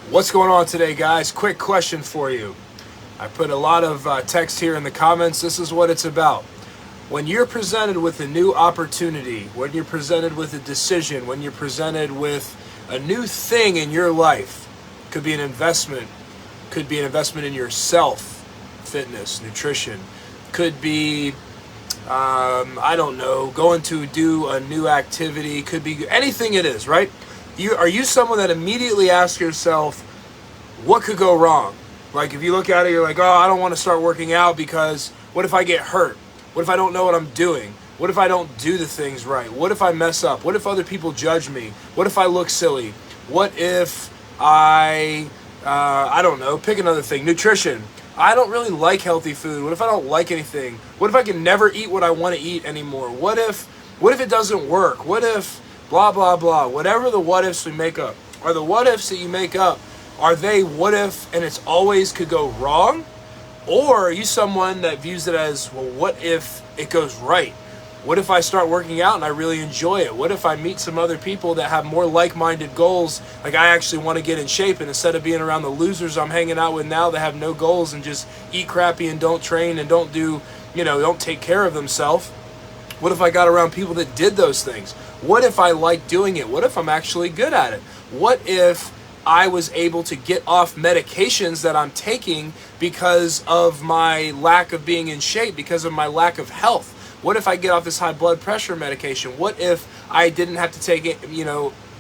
What's going on today, guys? Quick question for you. I put a lot of text here in the comments. This is what it's about. When you're presented with a new opportunity, when you're presented with a decision, when you're presented with a new thing in your life, could be an investment, could be an investment in yourself, fitness, nutrition, could be, I don't know, going to do a new activity, could be anything it is, right? Are you someone that immediately asks yourself, what could go wrong? Like if you look at it, you're like, oh, I don't want to start working out because what if I get hurt? What if I don't know what I'm doing? What if I don't do the things right? What if I mess up? What if other people judge me? What if I look silly? What if I don't know, pick another thing. Nutrition. I don't really like healthy food. What if I don't like anything? What if I can never eat what I want to eat anymore? What if it doesn't work? What if blah, blah, blah? Whatever the what ifs we make up. Are the what ifs that you make up, are they what if and it's always could go wrong? Or are you someone that views it as, well, what if it goes right? What if I start working out and I really enjoy it? What if I meet some other people that have more like-minded goals? Like I actually want to get in shape, and instead of being around the losers I'm hanging out with now that have no goals and just eat crappy and don't train and don't do, don't take care of themselves. What if I got around people that did those things? What if I like doing it? What if I'm actually good at it? What if I was able to get off medications that I'm taking because of my lack of being in shape, because of my lack of health? What if I get off this high blood pressure medication? What if I didn't have to take,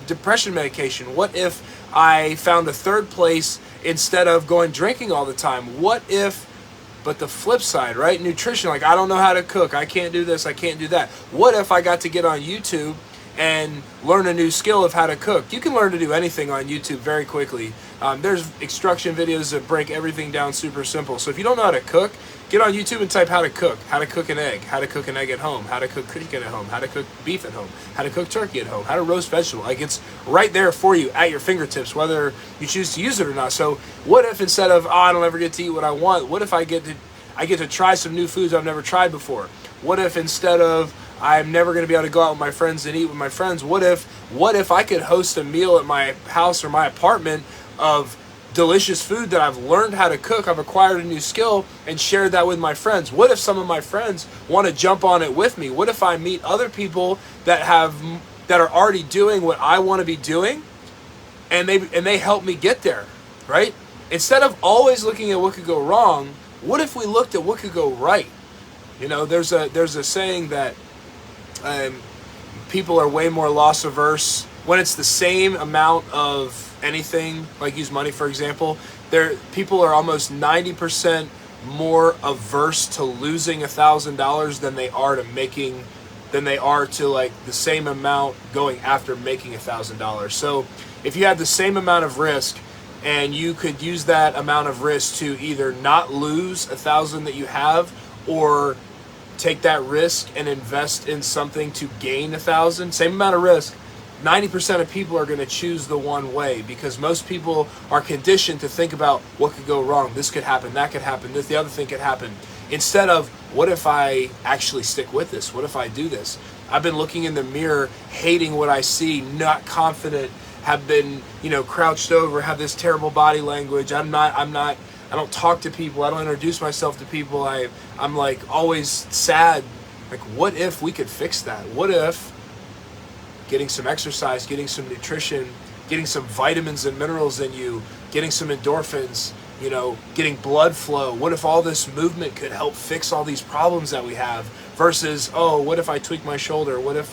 depression medication? What if I found a third place instead of going drinking all the time? What if, but the flip side, right? Nutrition, like I don't know how to cook. I can't do this. I can't do that. What if I got to get on YouTube and learn a new skill of how to cook? You can learn to do anything on YouTube very quickly. There's instruction videos that break everything down super simple. So if you don't know how to cook, get on YouTube and type how to cook an egg, how to cook an egg at home, how to cook chicken at home, how to cook beef at home, how to cook turkey at home, how to roast vegetable. Like it's right there for you at your fingertips, whether you choose to use it or not. So what if instead of, I don't ever get to eat what I want, what if I get to try some new foods I've never tried before? What if instead of I'm never going to be able to go out with my friends and eat with my friends, what if I could host a meal at my house or my apartment of delicious food that I've learned how to cook, I've acquired a new skill, and shared that with my friends? What if some of my friends want to jump on it with me? What if I meet other people that are already doing what I want to be doing, and they help me get there, right? Instead of always looking at what could go wrong, what if we looked at what could go right? There's a saying that people are way more loss averse when it's the same amount of anything, like use money for example. People are almost 90% more averse to losing $1,000 than they are to like the same amount going after making $1,000. So if you had the same amount of risk and you could use that amount of risk to either not lose $1,000 that you have, or take that risk and invest in something to gain $1,000, same amount of risk, 90% of people are going to choose the one way, because most people are conditioned to think about what could go wrong. This could happen, that could happen, the other thing could happen. Instead of, what if I actually stick with this? What if I do this? I've been looking in the mirror, hating what I see, not confident, have been, crouched over, have this terrible body language. I don't talk to people. I don't introduce myself to people. I'm like always sad. Like, what if we could fix that? What if getting some exercise, getting some nutrition, getting some vitamins and minerals in you, getting some endorphins, getting blood flow, what if all this movement could help fix all these problems that we have? Versus, oh, what if I tweak my shoulder? What if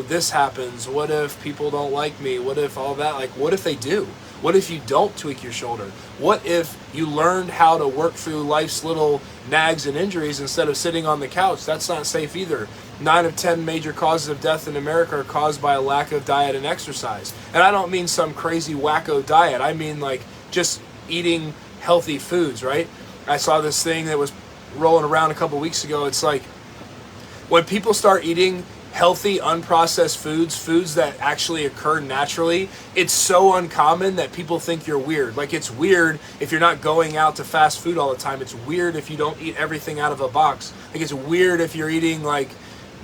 this happens? What if people don't like me? What if all that? Like, what if they do? What if you don't tweak your shoulder? What if you learned how to work through life's little nags and injuries instead of sitting on the couch? That's not safe either. 9 of 10 major causes of death in America are caused by a lack of diet and exercise. And I don't mean some crazy wacko diet. I mean like just eating healthy foods, right? I saw this thing that was rolling around a couple weeks ago. It's like when people start eating healthy, unprocessed foods that actually occur naturally, it's so uncommon that people think you're weird. Like, it's weird if you're not going out to fast food all the time. It's weird if you don't eat everything out of a box. Like, it's weird if you're eating like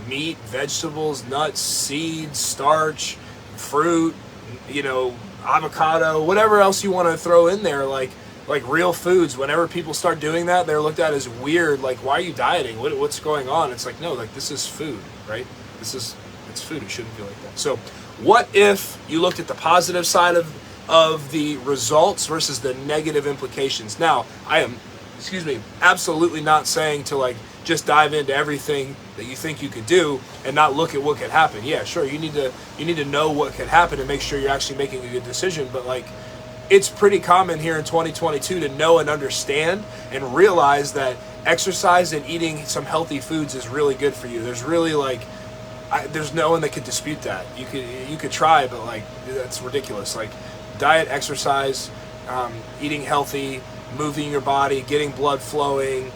meat, vegetables, nuts, seeds, starch, fruit, avocado, whatever else you want to throw in there, like real foods. Whenever people start doing that, they're looked at as weird. Like, why are you dieting? What's going on? It's like, no, like, this is food, right? It's food. It shouldn't be like that. So what if you looked at the positive side of the results versus the negative implications? Now, I am, absolutely not saying to like just dive into everything that you think you could do and not look at what could happen. Yeah, sure, you need to know what could happen and make sure you're actually making a good decision. But like, it's pretty common here in 2022 to know and understand and realize that exercise and eating some healthy foods is really good for you. There's really like, there's no one that could dispute that. You could try, but like, that's ridiculous. Like, diet, exercise, eating healthy, moving your body, getting blood flowing,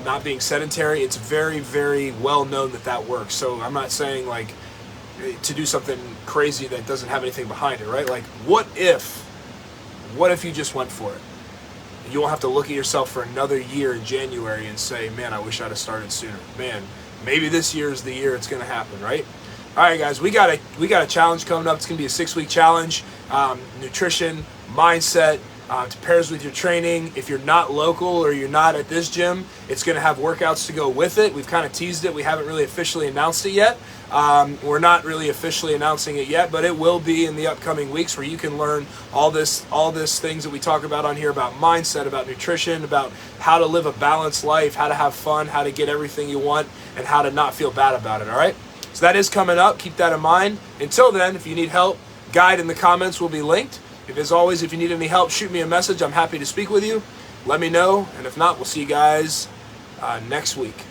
not being sedentary. It's very, very well known that works. So I'm not saying like to do something crazy that doesn't have anything behind it, right? Like, what if you just went for it? You won't have to look at yourself for another year in January and say, man, I wish I'd have started sooner. Man, maybe this year is the year it's going to happen, right? All right, guys, we got a challenge coming up. It's going to be a 6-week challenge. Nutrition, mindset, to pairs with your training. If you're not local or you're not at this gym, it's going to have workouts to go with it. We've kind of teased it. We haven't really officially announced it yet. We're not really officially announcing it yet, but it will be in the upcoming weeks, where you can learn all this things that we talk about on here about mindset, about nutrition, about how to live a balanced life, how to have fun, how to get everything you want, and how to not feel bad about it. All right. So that is coming up. Keep that in mind. Until then, if you need help, guide in the comments will be linked. As always, if you need any help, shoot me a message. I'm happy to speak with you. Let me know. And if not, we'll see you guys next week.